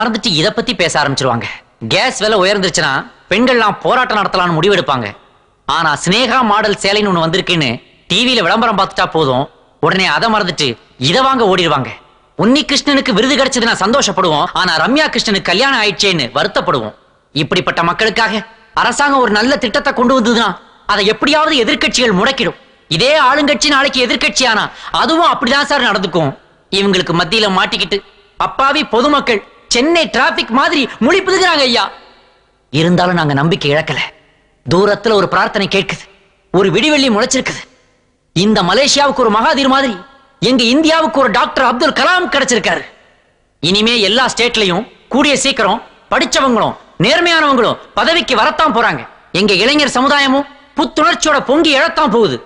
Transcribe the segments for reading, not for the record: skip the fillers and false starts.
மறந்துட்டு இத பத்தி பேச ஆரம்பிச்சிருவாங்க. கேஸ் விலை உயர்ந்துருச்சுன்னா பெண்கள்லாம் போராட்டம் நடத்தலாம்னு முடிவெடுப்பாங்க. ஆனா ஸ்னேகா மாடல் சேலைன்னு ஒண்ணு வந்திருக்குன்னு டிவியில விளம்பரம் பார்த்துட்டா போதும், உடனே அதை மறந்துட்டு இத வாங்க ஓடிடுவாங்க. உன்னி கிருஷ்ணனுக்கு விருது கிடைச்சதுன்னா சந்தோஷப்படுவோம், ஆனா ரம்யா கிருஷ்ணனுக்கு கல்யாணம் ஆயிடுச்சேன்னு வருத்தப்படுவோம். இப்படிப்பட்ட மக்களுக்காக அரசாங்கம் ஒரு நல்ல திட்டத்தை கொண்டு வந்ததுன்னா அதை எப்படியாவது எதிர்க்கட்சிகள் முடக்கிடும். இதே ஆளுங்கட்சி நாளைக்கு எதிர்க்கட்சி ஆனா அதுவும் அப்படிதான் சார் நடந்துக்கும். இவங்களுக்கு மத்தியில மாட்டிக்கிட்டு அப்பாவி பொதுமக்கள் சென்னை டிராபிக் மாதிரி முழிப்புதுகிறாங்க ஐயா. இருந்தாலும் நாங்க நம்பிக்கை இழக்கல. தூரத்துல ஒரு பிரார்த்தனை கேட்குது, ஒரு விடிவெள்ளி முளைச்சிருக்குது. இந்த மலேசியாவுக்கு ஒரு மகாதீர் மாதிரி எங்க இந்தியாவுக்கு ஒரு டாக்டர் அப்துல் கலாம் கிடைச்சிருக்காரு. இனிமே எல்லா ஸ்டேட்லயும் கூடிய சீக்கிரம் படிச்சவங்களும் நேர்மையானவங்களும் பதவிக்கு வரத்தான் போறாங்க. எங்க இளைஞர் சமுதாயமும் புத்துணர்ச்சியோட பொங்கி எழத்தான் போகுது.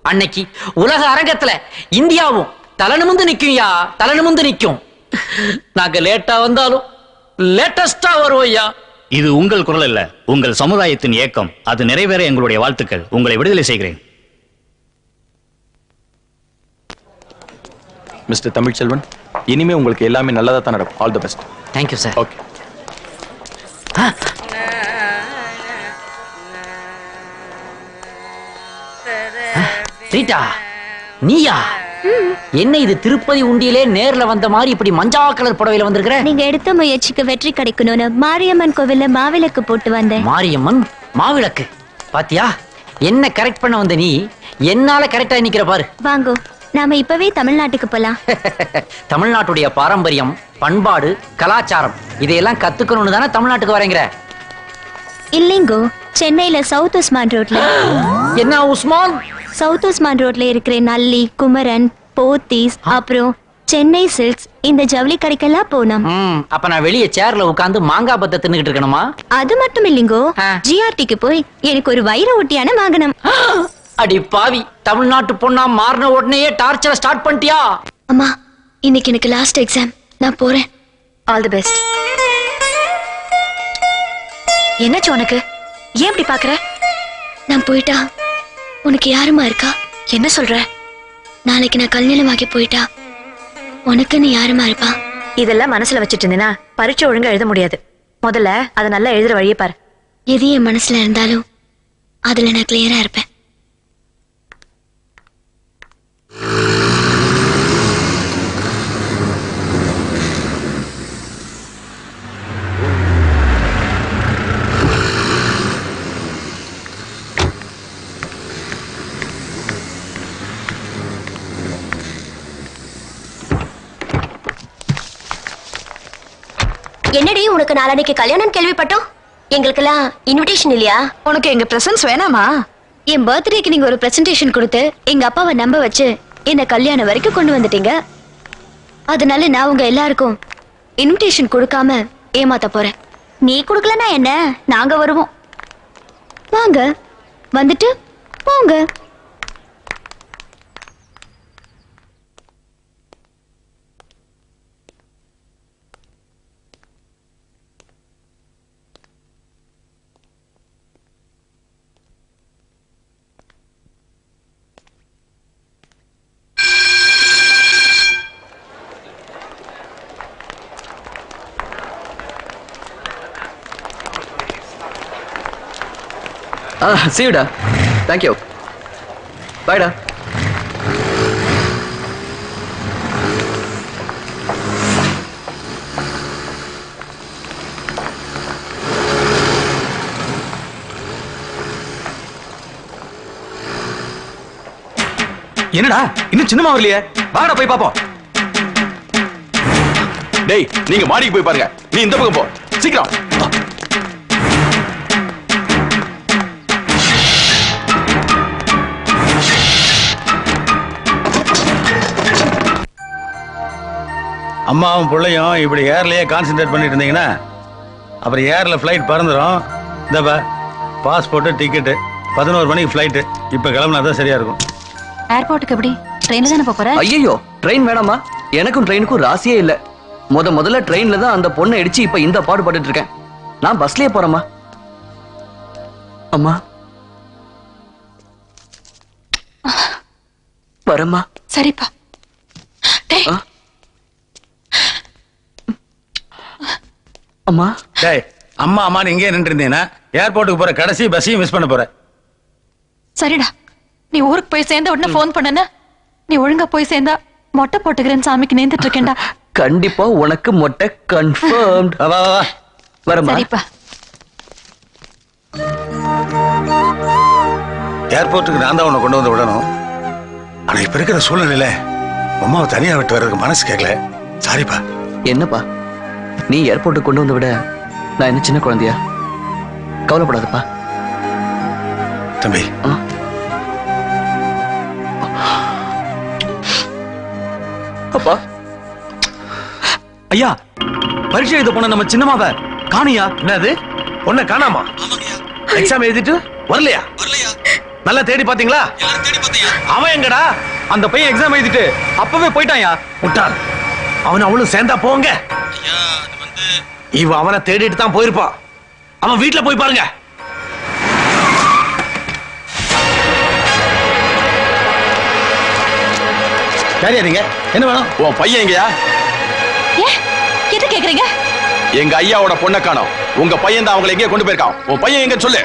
அன்னைக்கு உலக அரங்கத்துல இந்தியாவும் தலனுமுந்து நிக்கும் யா, தலனுமுந்து நிக்கும். நாங்க லேட்டா வந்தாலும் லேட்டஸ்டா வருவோம் ஐயா. இது உங்கள் குரல் அல்ல, உங்கள் சமுதாயத்தின் இயக்கம். அது நிறைவேற எங்களுடைய வாழ்த்துக்கள். உங்களை விடுதலை செய்கிறேன். மிஸ்டர் தமிழ்ச்செல்வன், இனிமே உங்களுக்கு எல்லாமே நல்லதா தான் நடக்கும். All the best. Thank you sir. Okay. Rita, நீயா? என்ன இது திருப்பதி உண்டியிலே நேர்ல வந்த மாதிரி இப்படி மஞ்சா கலர் புடவையில வந்திருக்கிற? நீங்க எடுத்த முயற்சிக்கு வெற்றி கிடைக்கணும்னு மாரியம்மன் கோவில்ல மாவிளக்கு போட்டு வந்தேன். மாரியம்மன் மாவிளக்கு பாத்தியா? என்ன கரெக்ட் பண்ண வந்த நீ என்னால கரெக்டா நிக்கிற பாரு. வாங்கோ, நாம இப்பவே தமிழ்நாட்டுக்கு போலாம். தமிழ்நாட்டுடைய பாரம்பரியம், பண்பாடு, கலாச்சாரம் இதையெல்லாம் கத்துக்கணும்னு தானே தமிழ்நாட்டுக்கு வரேங்கிற? இல்லைங்கோ, சென்னையில சவுத் உஸ்மான் ரோட்ல. என்ன உஸ்மான்? சவுத் உஸ்மான் ரோட்ல இருக்கிற நல்லி, குமரன், போத்தீஸ், அப்புறம் சென்னை சில்க்ஸ், இந்த ஜவுளி கடைக்கெல்லாம் போனோம். அப்ப நான் வெளியே சேர்ல உட்கார்ந்து மாங்காய் பத்த தின்னுகிட்டு இருக்கணுமா? அது மட்டும் இல்லைங்கோ, ஜிஆர்டிக்கு போய் எனக்கு ஒரு வைர ஒட்டியான வாங்கணும். அடி பாவி, தமிழ்நாட்டு பொண்ணா மாறின உடனே டார்ச்சரை ஸ்டார்ட் பண்ணிட்டியா? அம்மா, இன்னைக்கு எனக்கு லாஸ்ட் எக்ஸாம், நான் போறேன். All the best. என்னாச்சு உனக்கு? ஏன் இப்படி பாக்குற? நான் போயிட்டா உனக்கு யாருமா இருக்கா? என்ன சொல்ற? நாளைக்கு நான் கல்யாணமாகி போயிட்டா உனக்கு நீ யாருமா இருப்பா? இதெல்லாம் மனசுல வச்சுட்டு இருந்தேனா பரீட்சை ஒழுங்கா எழுத முடியாது. முதல்ல அதை நல்லா எழுதுற வழியை பாரு. எது என் மனசுல இருந்தாலும் அதுல நான் கிளியரா இருப்பேன். என்னடி உனக்கு நாளைக்கு கல்யாணம் கேள்விப்பட்டோம். எங்களுக்கெல்லாம் இன்விடேஷன் இல்லையா? உனக்கு எங்க பிரசன்ஸ் வேணாமா? என் பர்த்டேக்கு நீங்க ஒரு பிரசன்டேஷன் கொடுத்து எங்க அப்பாவை நம்ப வச்சு என்ன கல்யாணம் வரைக்கும் கொண்டு வந்துட்டீங்க. அதனால நான் உங்க எல்லாருக்கும் இன்விடேஷன் கொடுக்காம ஏமாத்த போறேன். நீ கொடுக்கலன்னா என்ன, நாங்க வருவோம். வாங்க, வந்துட்டு போங்க. See you da. Thank you. Bye da. என்னடா இன்னும் சின்னமா வரலையே? வாடா போய் பாப்போம். டேய், நீங்க மாடிக்கு போய் பாருங்க. நீ இந்த பக்கம் போ, சீக்கிரம். அம்மாவும் பிள்ளையும் இப்படி ஏர்லயே கான்சென்ட்ரேட் பண்ணிட்டு இருந்தீங்கன்னா அப்புறம் ஏர்ல ஃப்ளைட் பறந்துடும். இந்தப்பா பாஸ்போர்ட்டு, டிக்கெட்டு, 11 மணிக்கு ஃப்ளைட்டு. இப்போ கிளம்புனா தான் சரியா இருக்கும். ஏர்போர்ட்டுக்கு எப்படி? ட்ரெயின்ல தானே போற? ஐயோ, ட்ரெயின் வேணாமா? எனக்கும் ட்ரெயினுக்கும் ராசியே இல்ல. முதல்ல ட்ரெயின்ல தான் அந்த பொண்ணை அடிச்சு இப்ப இந்த பாடுபட்டு இருக்கேன். நான் பஸ்லயே போறேம்மா. அம்மா வரம்மா. அம்மா டேய் அம்மா அம்மா இங்கே நின்று இருந்தீங்கன்னா ஏர்போர்ட்டுக்கு போற கடைசி பஸ்ஸையும் மிஸ் பண்ண போற. சரிடா, நீ ஊருக்கு போய் சேர்ந்த உடனே போன் பண்ணன. நீ ஒழுங்கா போய் சேர்ந்தா மொட்டை போட்டுக்கிறேன்னு சாமிக்கு நேர்ந்துட்டு இருக்கேன்டா. கண்டிப்பா உனக்கு மொட்டை கன்ஃபர்ம்ட். வா வா வா. வரமா சரிப்பா. ஏர்போர்ட்டுக்கு நான் தான் உன்னை கொண்டு வந்து விடணும். ஆனா இப்ப இருக்கிற சூழ்நிலையில அம்மாவை தனியா விட்டு வர்றதுக்கு மனசு கேட்கல. சாரிப்பா. என்னப்பா நீ ஏர்போர்ட்டுக்கு கொண்டு வந்து விட நான் என்ன சின்ன குழந்தையா? கவலைப்படாதப்பா தம்பி. அப்பா ஐயா, பரீட்சை எழுத போன நம்ம சின்னமாவ காணியா? என்னது பொண்ணை காணாமா? எக்ஸாம் எழுதிட்டு வரலையா? நல்லா தேடி பாத்தீங்களா? அவன் எங்கடா? அந்த பையன் எக்ஸாம் எழுதிட்டு அப்பவே போயிட்டான்யா. முட்டாள், அவன் அவளும் சேர்ந்தா போங்க. இவன் அவனை தேடிட்டு தான் போயிருப்பான். அவன் வீட்டுல போய் பாருங்க. சரியா நீங்க என்ன வேணும்? உன் பையன் எங்கயா? எது கேக்குறீங்க? எங்க ஐயாவோட பொண்ணை காணோம். உங்க பையன் தான் அவங்களை எங்கேயே கொண்டு போயிருக்கான். உன் பையன் எங்க சொல்லு.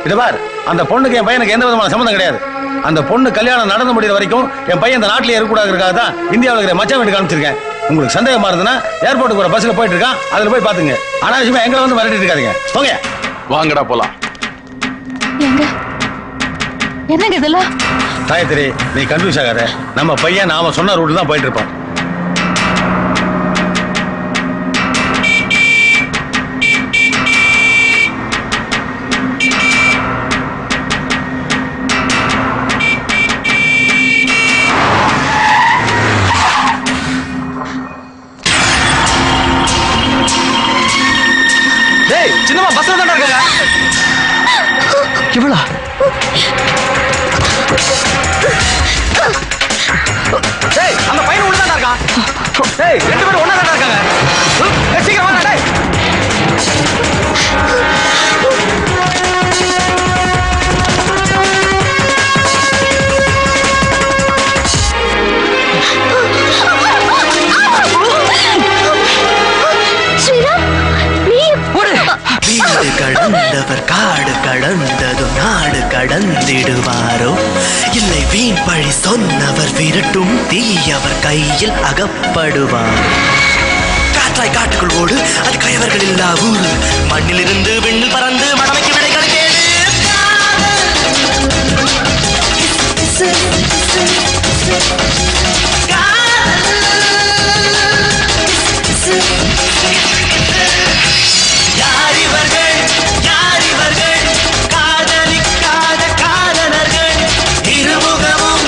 இத பார், அந்த பொண்ணுக்கு என் பையனுக்கு எந்த விதமான சம்மந்தம் கிடையாது. அந்த பொண்ணு கல்யாணம் நடந்து முடிகிற வரைக்கும் என் பையன் இந்த நாட்டிலே இருக்கக்கூடாதுக்காக தான் இந்தியாவில் இருக்கிற மச்சான் வீட்டுக்கு அனுப்பிச்சிருக்கேன். உங்களுக்கு சந்தேகமா இருந்ததுன்னா ஏர்போர்ட்டுக்கு ஒரு பஸ்ல போயிட்டு இருக்கான், அதுல போய் பாத்துங்க. அனாவசியமா எங்களை வந்து மிரட்டிட்டு இருக்காதீங்க. போங்க. வாங்கடா போலாம். என்னங்க இதெல்லாம்? காயத்ரி, நீ கன்ஃபியூஸ் ஆகாத. நம்ம பையன் நாம சொன்ன ரூட்ல தான் போயிட்டு இருப்பான். டேய் சின்னமா பஸ்ல தான் இருக்காங்க. இவளா? டேய் அந்த பையன் உள்ள தான் இருக்கான். டேய் ரெண்டு பேரும் ஒண்ணா தான் இருக்காங்க. டேய் சீக்கிரம் வாடா டேய். வீடு கடந்தவர் காடு கடந்ததும் நாடு கடந்திடுவாரோ, இல்லை வீண் பழி சொன்னவர் விரட்டும் தீயவர் கையில் அகப்படுவார். காற்றாய் காட்டுக்குள் ஓடு, அது கயவர்கள் இல்லா ஊரு. மண்ணிலிருந்து விண்ணில் பறந்து மடமைக்கு விடை கிடைத்தேடு. யார் இவர்கள், யார் இவர்கள்? காதலிக்காத காதலர்கள், இருமுகமும்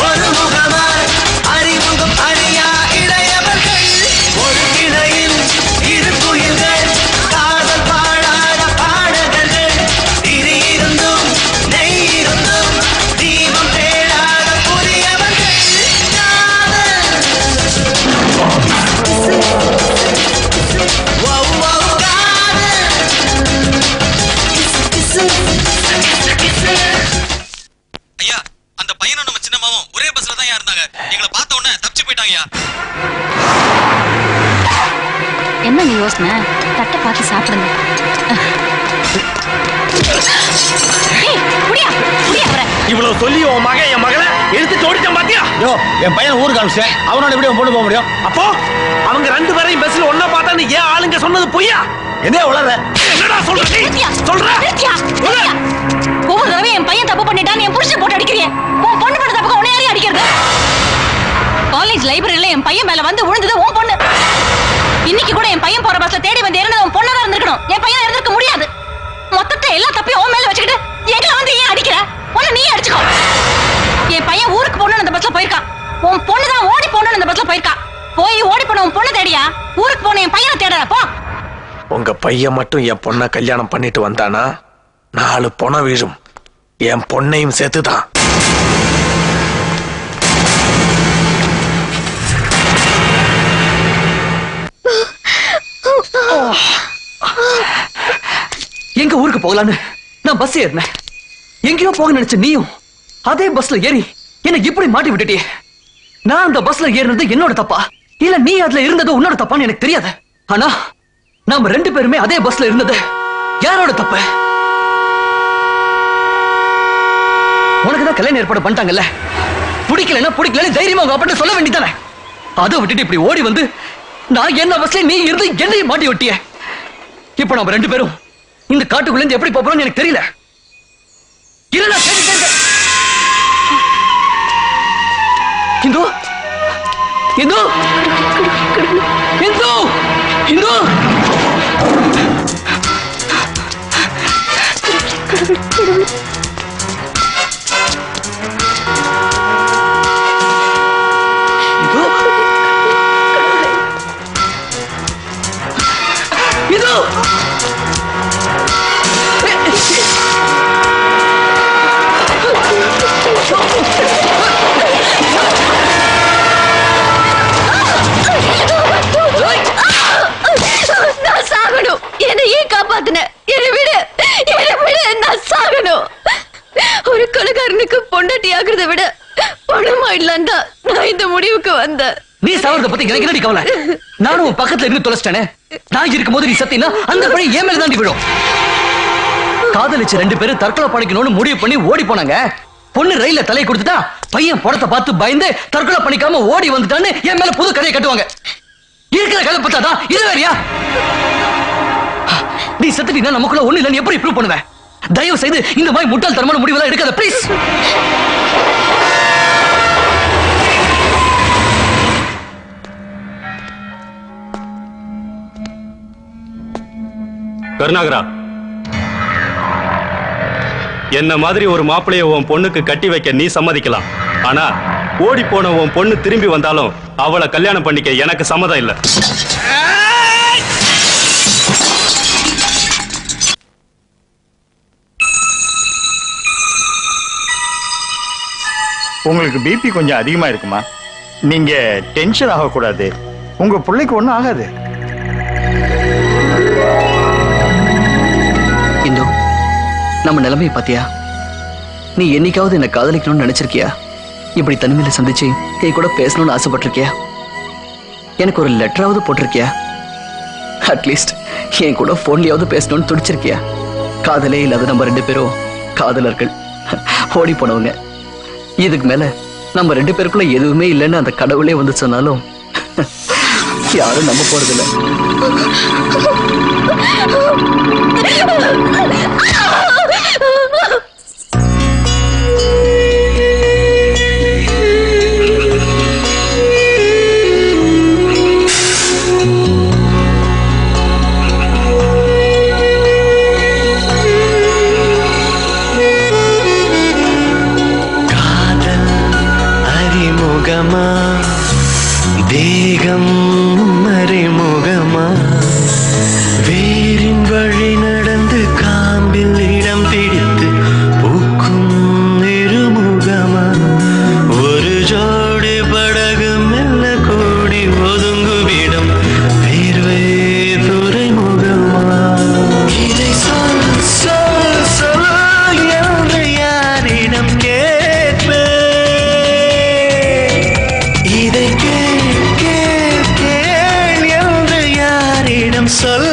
ஒரு முகமாய் அறிமுகம் அறியா இளையவர்கள். ஒரு கிளையில் இரு குயில்கள், காதல் பாடாத பாடகர்கள். திரி இருந்தும் நெய் இருந்தும் தீபம் தேடாத புதியவர்கள். ஐயா, அந்த பையனும் நம்ம சின்னமாவும் ஒரே பஸ்ல தான் இருந்தாங்க. எங்களை பார்த்த உடனே தப்பிச்சு போயிட்டாங்கயா. என்னங்க யோசனை? தட்டை பார்த்து சாப்பிடுங்க. இவ்வளவு சொல்லி உன் மகன் என் மகளை எடுத்து தோடிட்டான் பாத்தியா? யோ, என் பையன் ஊருக்கு அனுப்பிச்சேன். அவனோட எப்படி பொண்ணு போக முடியும்? அப்போ அவங்க ரெண்டு பேரையும் பஸ்ல ஒன்னா பார்த்தா நீ ஏன் ஆளுங்க சொன்னது பொய்யா? என்ன உளற? என்னடா சொல்ற நீ? சொல்ற? ஒவ்வொரு தடவை என் பையன் தப்பு பண்ணிட்டான்னு என் புருஷன் போட்டு அடிக்கிறீங்க. உன் பொண்ணு பண்ண தப்புக்கு உன்னை யாரையும் அடிக்கிறது? காலேஜ் லைப்ரரியில என் பையன் மேல வந்து விழுந்தது உன் பொண்ணு. இன்னைக்கு கூட என் பையன் போற பஸ்ல தேடி வந்து இறந்தது உன் பொண்ணா இருந்திருக்கணும். என் பையன் இருந்திருக்க முடியாது. மொத்தத்தை எல்லா தப்பையும் உன் மேல வச்சுக்கிட்டு எங்களை வந்து ஏன் அடிக்கிற? உன்னை நீ அடிச்சுக்கோ. என் பையன் ஊருக்கு போகணும்னு அந்த பஸ்ல போயிருக்கான். உன் பொண்ணு தான் ஓடி போகணும்னு அந்த பஸ்ல போயிருக்கா. போய் ஓடி போன உன் பொண்ணு தேடியா? ஊருக்கு போன என் பையனை தேடுற போ. உங்க பையன் மட்டும் என் பொண்ணை கல்யாணம் பண்ணிட்டு வந்தானா 4 பொணம் வீழும். என் பொண்ணையும் சேர்த்துதான். எங்க ஊருக்கு போகலான்னு நான் பஸ் ஏறினேன். எங்கேயோ போக நினைச்ச நீயும் அதே பஸ்ல ஏறி என்ன இப்படி மாட்டி விட்டுட்டியே. நான் அந்த பஸ்ல ஏறினது என்னோட தப்பா இல்ல நீ அதுல இருந்தது உன்னோட தப்பான்னு எனக்கு தெரியாது. ஆனா நாம 2 பேருமே அதே பஸ்ல இருந்தது யாரோட தப்பு? உனக்குதான் கல்யாணம் ஏற்பாடு பண்ணிட்டாங்கல்ல, பிடிக்கலன்னு தைரியமா உங்க அப்பா சொல்ல வேண்டியதானே? அதை விட்டுட்டு இப்படி ஓடி வந்து நான் என்ன பஸ்ல நீ இருந்து என்னையும் மாட்டி ஒட்டிய. இப்ப நம்ம 2 பேரும் இந்த காட்டுக்குள்ள இருந்து எப்படி போறோம்னு எனக்கு தெரியல. இந்து இந்து இந்து இந்து நான் சாகணும். என்னை ஏன் காப்பாத்துன? என்னை விடு, நான் சாகணும். ஒரு கொலைகாரனுக்கு பொண்டாட்டி ஆகுறத விட பணமாயிடலாம் தான் நான் இந்த முடிவுக்கு வந்தேன். நீ சாவறத பத்தி எனக்கு என்னடி கவலை? நானும் உன் பக்கத்துல இருந்து தொலைச்சிட்டேனே. நான் இருக்கும்போது நீ சத்தினா அந்த பழி ஏன் மேல தாண்டி விடும். காதலிச்சு 2 பேரும் தற்கொலை பண்ணிக்கணும்னு முடிவு பண்ணி ஓடி போனாங்க. பொண்ணு ரயில தலையை கொடுத்துட்டா, பையன் படத்தை பார்த்து பயந்து தற்கொலை பண்ணிக்காம ஓடி வந்துட்டான்னு என் மேல புது கதையை கட்டுவாங்க. இருக்கிற கதை பார்த்தாதான் இது வேறையா? நீ செத்துட்டீங்கன்னா நமக்குள்ள ஒண்ணு இல்லைன்னு எப்படி ப்ரூவ் பண்ணுவேன்? தயவு செய்து இந்த மாதிரி முட்டாள்தனமான முடிவெல்லாம் எடுக்காத ப்ளீஸ். கருணாகரா, என்ன மாதிரி ஒரு மாப்பிளைய உன் பொண்ணுக்கு கட்டி வைக்க நீ சம்மதிக்கலாம். ஆனா ஓடி போன உன் பொண்ணு திரும்பி வந்தாலும் அவளை கல்யாணம் பண்ணிக்க எனக்கு சம்மதம் இல்ல. உங்களுக்கு பிபி கொஞ்சம் அதிகமா இருக்குமா? நீங்க டென்ஷன் ஆகக்கூடாது. உங்க பிள்ளைக்கு ஒண்ணும் ஆகாது. இந்து, நம்ம நிலைமையை பாத்தியா? நீ என்னைக்காவது என்ன காதலிக்கணும்னு நினைச்சிருக்கியா? இப்படி தனிமையில சந்திச்சு என் கூட பேசணும்னு ஆசைப்பட்டிருக்கியா? எனக்கு ஒரு லெட்டராவது போட்டிருக்கியா? அட்லீஸ்ட் என் கூட போன்லயாவது பேசணும்னு துடிச்சிருக்கியா? காதலே இல்லாத நம்ம 2 பேரும் காதலர்கள், ஓடி போனவங்க. இதுக்கு மேல நம்ம 2 பேருக்குள்ள எதுவுமே இல்லைன்னு அந்த கடவுளே வந்து சொன்னாலும் யாரும் நம்ப போறதில்லை. தேகம் மறைமுகமா வேரின் வழி நடந்து காம்பில் இடம் பிடித்து பூக்கும் இருமுகமா ஒரு ஜோடி படகு மெல்ல கூடி ஒதுங்குவிடம் வேர்வை துறைமுகமா இதை சொல் சொல் சொல் என்று யாரிடம் கேட்பேன்? இதை கேள் கேள் கேள் என்று யாரிடம் சொல்